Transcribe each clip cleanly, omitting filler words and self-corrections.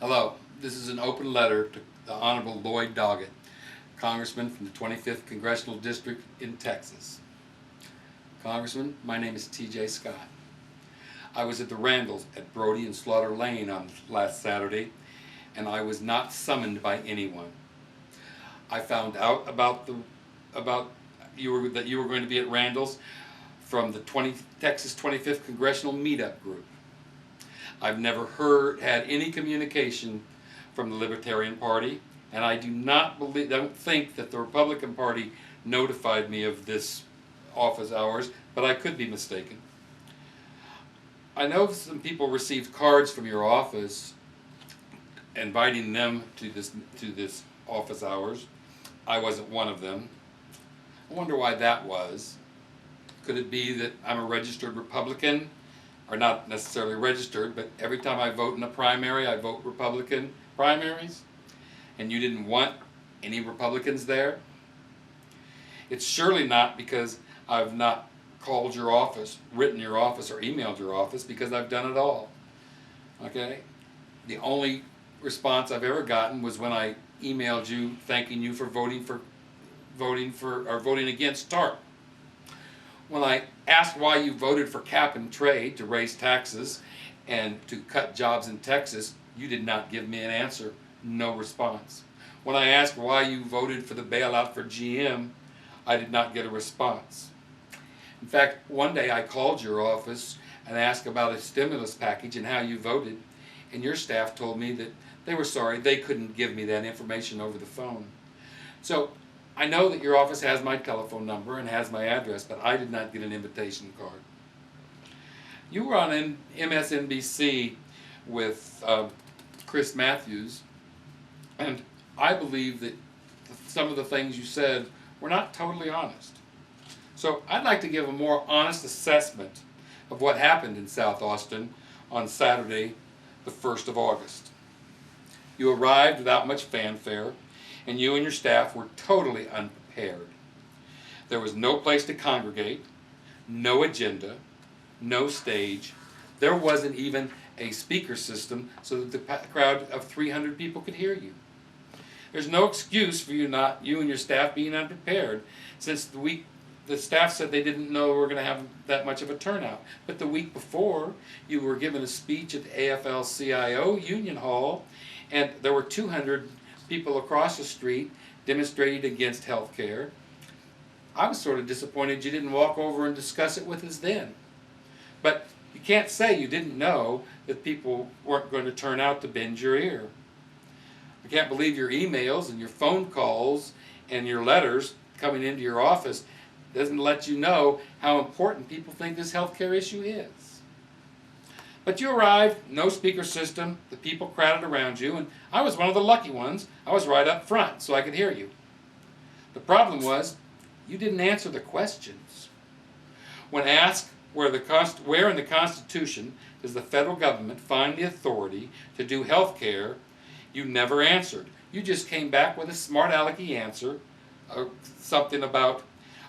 Hello, this is an open letter to the Honorable Lloyd Doggett, Congressman from the 25th Congressional District in Texas. Congressman, my name is T.J. Scott. I was at the Randalls at Brody and Slaughter Lane on last Saturday, and I was not summoned by anyone. I found out that you were going to be at Randalls from the Texas 25th Congressional Meetup Group. I've never had any communication from the Libertarian Party, and I don't think that the Republican Party notified me of this office hours, but I could be mistaken. I know some people received cards from your office inviting them to this office hours. I wasn't one of them. I wonder why that was. Could it be that I'm a registered Republican? Or not necessarily registered, but every time I vote in a primary, I vote Republican primaries, and you didn't want any Republicans there? It's surely not because I've not called your office, written your office, or emailed your office, because I've done it all. Okay? The only response I've ever gotten was when I emailed you thanking you for voting against TARP. When I asked why you voted for cap and trade to raise taxes and to cut jobs in Texas, you did not give me an answer. No response. When I asked why you voted for the bailout for GM, I did not get a response. In fact, one day I called your office and asked about a stimulus package and how you voted, and your staff told me that they were sorry they couldn't give me that information over the phone. So I know that your office has my telephone number and has my address, but I did not get an invitation card. You were on MSNBC with Chris Matthews, and I believe that some of the things you said were not totally honest. So I'd like to give a more honest assessment of what happened in South Austin on Saturday, the 1st of August. You arrived without much fanfare, and you and your staff were totally unprepared. There was no place to congregate, no agenda, no stage. There wasn't even a speaker system so that the crowd of 300 people could hear you. There's no excuse for you and your staff being unprepared, since the staff said they didn't know we were going to have that much of a turnout. But the week before, you were given a speech at the AFL-CIO Union Hall, and there were 200 people across the street demonstrating against health care. I was sort of disappointed you didn't walk over and discuss it with us then. But you can't say you didn't know that people weren't going to turn out to bend your ear. I can't believe your emails and your phone calls and your letters coming into your office doesn't let you know how important people think this health care issue is. But you arrived, no speaker system, the people crowded around you, and I was one of the lucky ones. I was right up front so I could hear you. The problem was, you didn't answer the questions. When asked where in the Constitution does the federal government find the authority to do health care, you never answered. You just came back with a smart alecky answer, something about,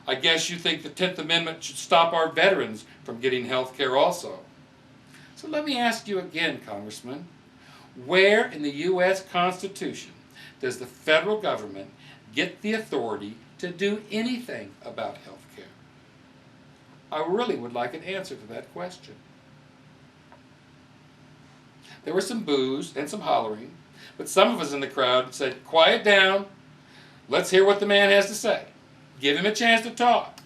I guess you think the 10th Amendment should stop our veterans from getting health care also. So let me ask you again, Congressman, where in the U.S. Constitution does the federal government get the authority to do anything about health care? I really would like an answer to that question. There were some boos and some hollering, but some of us in the crowd said, quiet down, let's hear what the man has to say. Give him a chance to talk.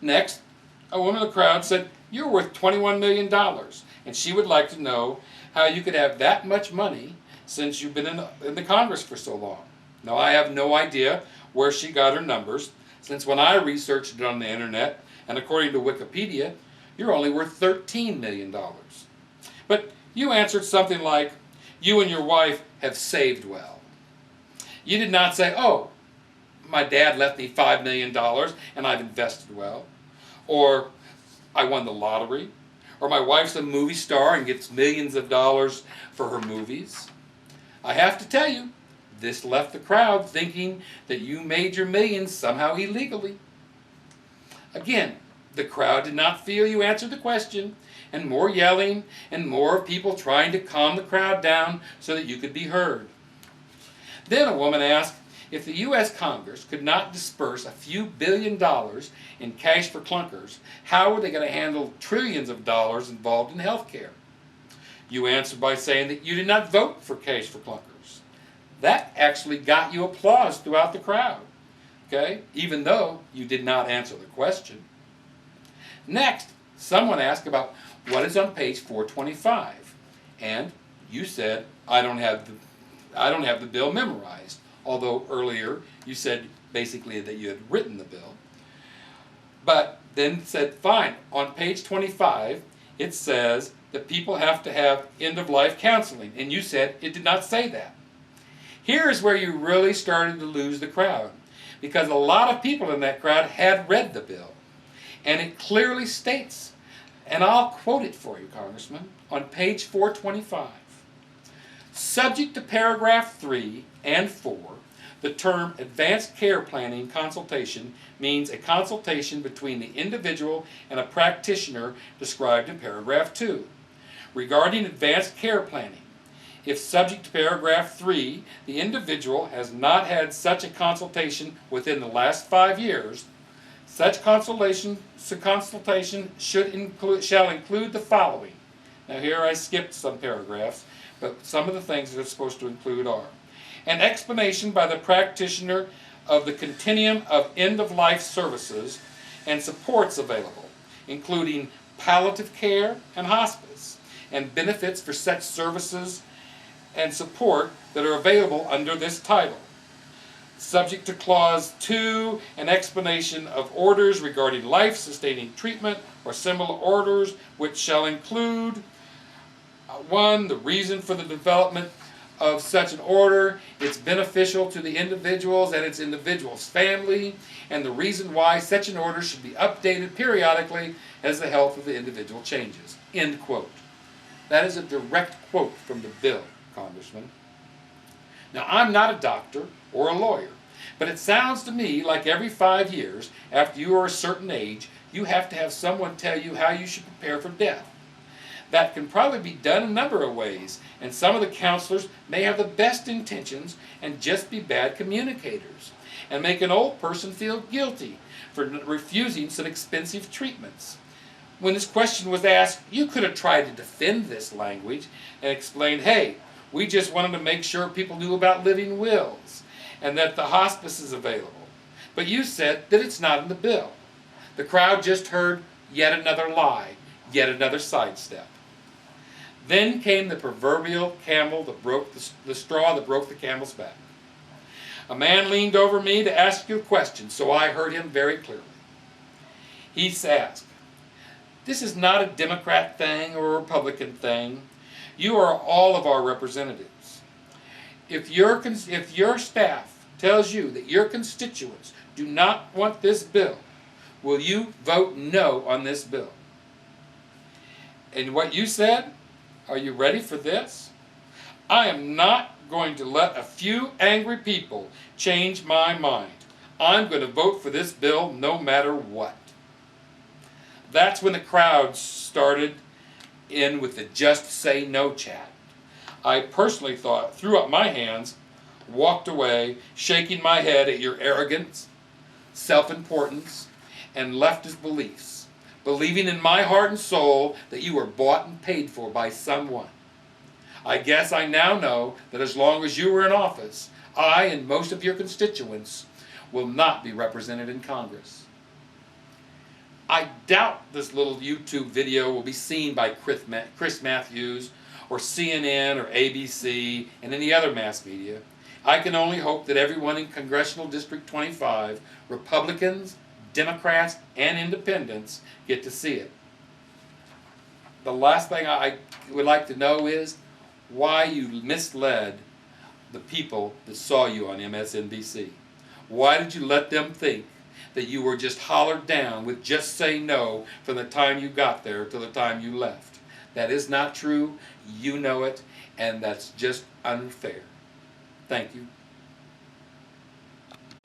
Next, a woman in the crowd said, you're worth $21 million, and she would like to know how you could have that much money since you've been in the Congress for so long. Now, I have no idea where she got her numbers, since when I researched it on the internet, and according to Wikipedia, you're only worth $13 million. But you answered something like, you and your wife have saved well. You did not say, oh, my dad left me $5 million and I've invested well. Or, I won the lottery, or my wife's a movie star and gets millions of dollars for her movies. I have to tell you, this left the crowd thinking that you made your millions somehow illegally. Again, the crowd did not feel you answered the question, and more yelling, and more people trying to calm the crowd down so that you could be heard. Then a woman asked if the U.S. Congress could not disperse a few $billion in cash for clunkers, how were they going to handle trillions of dollars involved in health care? You answered by saying that you did not vote for cash for clunkers. That actually got you applause throughout the crowd, okay? Even though you did not answer the question. Next, someone asked about what is on page 425, and you said, I don't have the bill memorized, although earlier you said basically that you had written the bill. But then said, fine, on page 25 it says that people have to have end-of-life counseling, and you said it did not say that. Here is where you really started to lose the crowd, because a lot of people in that crowd had read the bill, and it clearly states, and I'll quote it for you, Congressman, on page 425. Subject to paragraph 3 and 4, the term advanced care planning consultation means a consultation between the individual and a practitioner described in paragraph 2. Regarding advanced care planning, if subject to paragraph 3, the individual has not had such a consultation within the last 5 years, such consultation shall include the following. Now here I skipped some paragraphs, but some of the things that it's supposed to include are an explanation by the practitioner of the continuum of end-of-life services and supports available, including palliative care and hospice, and benefits for such services and support that are available under this title. Subject to Clause 2, an explanation of orders regarding life-sustaining treatment or similar orders, which shall include 1. The reason for the development of such an order, it's beneficial to the individuals and its individual's family, and the reason why such an order should be updated periodically as the health of the individual changes. End quote. That is a direct quote from the bill, Congressman. Now, I'm not a doctor or a lawyer, but it sounds to me like every 5 years, after you are a certain age, you have to have someone tell you how you should prepare for death. That can probably be done a number of ways, and some of the counselors may have the best intentions and just be bad communicators, and make an old person feel guilty for refusing some expensive treatments. When this question was asked, you could have tried to defend this language and explained, hey, we just wanted to make sure people knew about living wills and that the hospice is available. But you said that it's not in the bill. The crowd just heard yet another lie, yet another sidestep. Then came the proverbial camel that broke the straw that broke the camel's back. A man leaned over me to ask you a question, so I heard him very clearly. He asked, this is not a Democrat thing or a Republican thing. You are all of our representatives. If your staff tells you that your constituents do not want this bill, will you vote no on this bill? And what you said, are you ready for this? I am not going to let a few angry people change my mind. I'm going to vote for this bill no matter what. That's when the crowd started in with the just say no chant. I personally threw up my hands, walked away, shaking my head at your arrogance, self-importance, and leftist beliefs, believing in my heart and soul that you were bought and paid for by someone. I guess I now know that as long as you were in office, I and most of your constituents will not be represented in Congress. I doubt this little YouTube video will be seen by Chris Matthews or CNN or ABC and any other mass media. I can only hope that everyone in Congressional District 25, Republicans, Democrats, and Independents, get to see it. The last thing I would like to know is why you misled the people that saw you on MSNBC. Why did you let them think that you were just hollered down with just say no from the time you got there to the time you left? That is not true. You know it, and that's just unfair. Thank you.